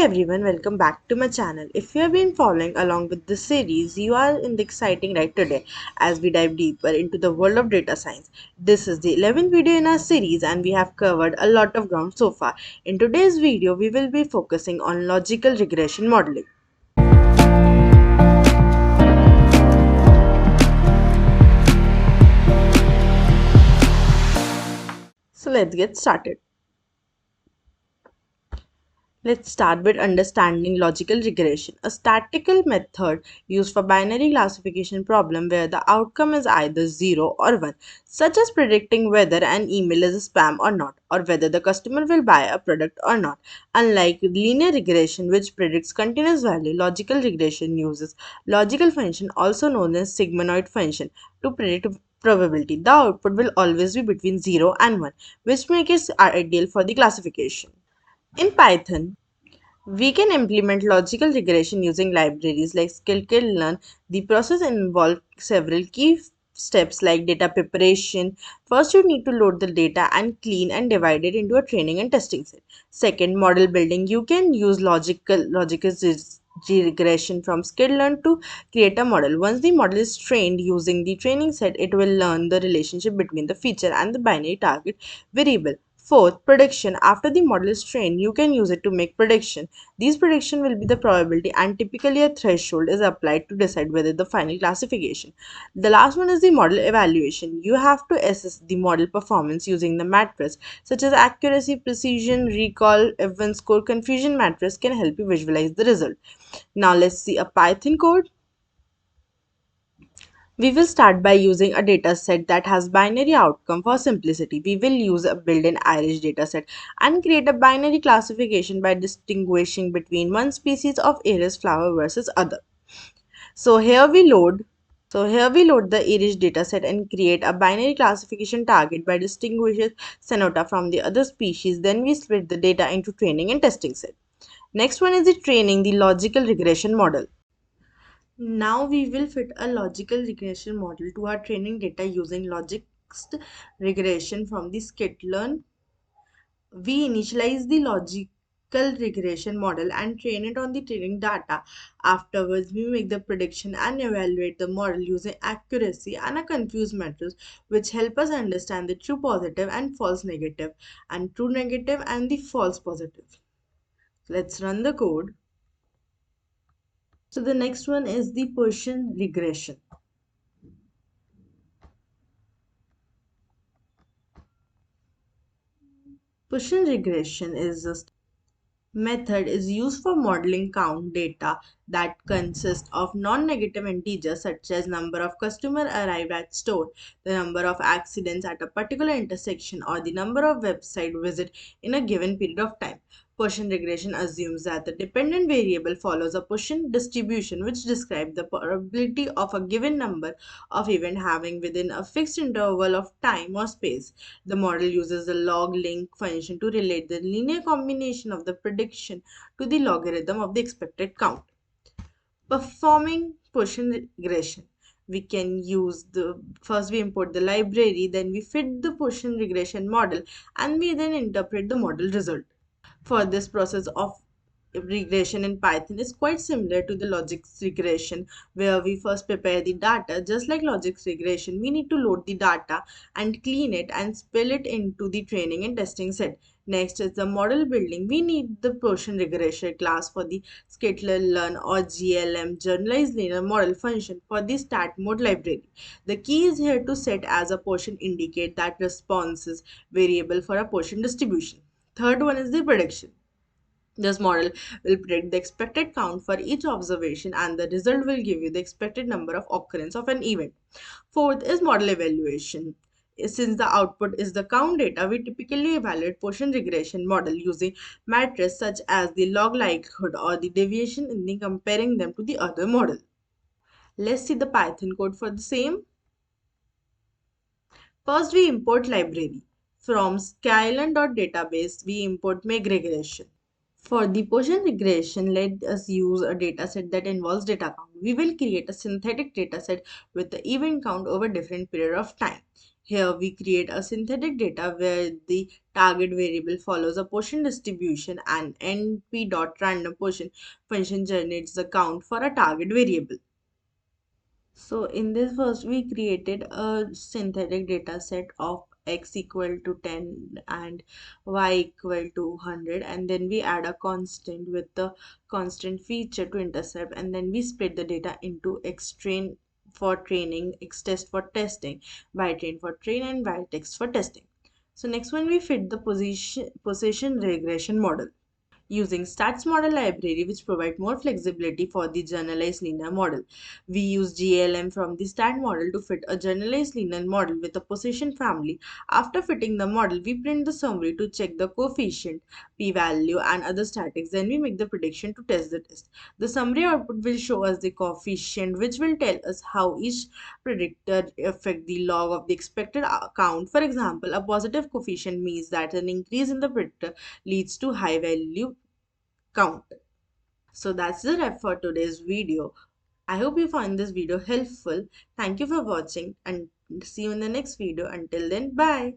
everyone, welcome back to my channel. If you have been following along with this series, you are in the exciting right today as we dive deeper into the world of data science. This is the 11th video in our series and we have covered a lot of ground so far. In today's video, we will be focusing on logical regression modeling. So let's get started. Let's start with understanding logical regression, a statistical method used for binary classification problem where the outcome is either 0 or 1, such as predicting whether an email is a spam or not, or whether the customer will buy a product or not. Unlike linear regression, which predicts continuous value, logical regression uses logical function, also known as sigmoid function, to predict probability. The output will always be between 0 and 1, which makes it ideal for the classification. In Python, we can implement logical regression using libraries like scikit-learn. The process involves several key steps like data preparation. First, you need to load the data and clean and divide it into a training and testing set. Second, model building. You can use logical regression from scikit-learn to create a model. Once the model is trained using the training set, it will learn the relationship between the feature and the binary target variable. Fourth, prediction. After the model is trained, you can use it to make prediction. These prediction will be the probability and typically a threshold is applied to decide whether the final classification. The last one is the model evaluation. You have to assess the model performance using the matrices such as accuracy, precision, recall, event score, confusion matrix can help you visualize the result. Now let's see a Python code. We will start by using a dataset that has binary outcome. For simplicity, we will use a built-in Irish dataset and create a binary classification by distinguishing between one species of iris flower versus other. So here we load the Irish dataset and create a binary classification target by distinguishing Sonata from the other species. Then we split the data into training and testing set. Next one is the training the logical regression model. Now we will fit a logical regression model to our training data using Logistic regression from the skitlearn. We initialize the logical regression model and train it on the training data. Afterwards, we make the prediction and evaluate the model using accuracy and a confused matrix, which help us understand the true positive and false negative, and true negative and the false positive. Let's run the code. So the next one is the Gaussian regression. Gaussian regression is a method is used for modeling count data that consists of non-negative integers such as number of customers arrived at store, the number of accidents at a particular intersection, or the number of website visits in a given period of time. Gaussian regression assumes that the dependent variable follows a Gaussian distribution which describes the probability of a given number of events having within a fixed interval of time or space. The model uses the log-link function to relate the linear combination of the prediction to the logarithm of the expected count. Performing Gaussian regression. We can use the first we import the library, then we fit the Gaussian regression model, and we then interpret the model result. For this process of regression in Python is quite similar to the logics regression, where we first prepare the data. Just like logics regression, we need to load the data and clean it and spill it into the training and testing set. Next is the model building. We need the Gaussian regression class for the skitlearn or GLM generalized linear model function for the stat mode library. The key is here to set as a portion indicate that response is variable for a portion distribution. Third one is the prediction. This model will predict the expected count for each observation and the result will give you the expected number of occurrence of an event. Fourth is model evaluation. Since the output is the count data, we typically evaluate Gaussian regression model using matrices such as the log likelihood or the deviation in the comparing them to the other model. Let's see the Python code for the same. First, we import library. From skylern.database, we import make regression. For the Gaussian regression, let us use a dataset that involves data count. We will create a synthetic dataset with the event count over different period of time. Here we create a synthetic data where the target variable follows a Poisson distribution and np.random Poisson function generates the count for a target variable. So in this first we created a synthetic data set of x equal to 10 and y equal to 100, and then we add a constant with the constant feature to intercept, and then we split the data into x train for training, x test for testing, y train for train, and y test for testing. So next one we fit the position regression model using stats model library which provide more flexibility for the generalized linear model. We use GLM from the stat model to fit a generalized linear model with a position family. After fitting the model, we print the summary to check the coefficient, p-value and other statics. Then we make the prediction to test the test. The summary output will show us the coefficient which will tell us how each predictor affect the log of the expected count. For example, a positive coefficient means that an increase in the predictor leads to high value count. So that's the wrap for today's video. I hope you found this video helpful. Thank you for watching and see you in the next video. Until then, bye.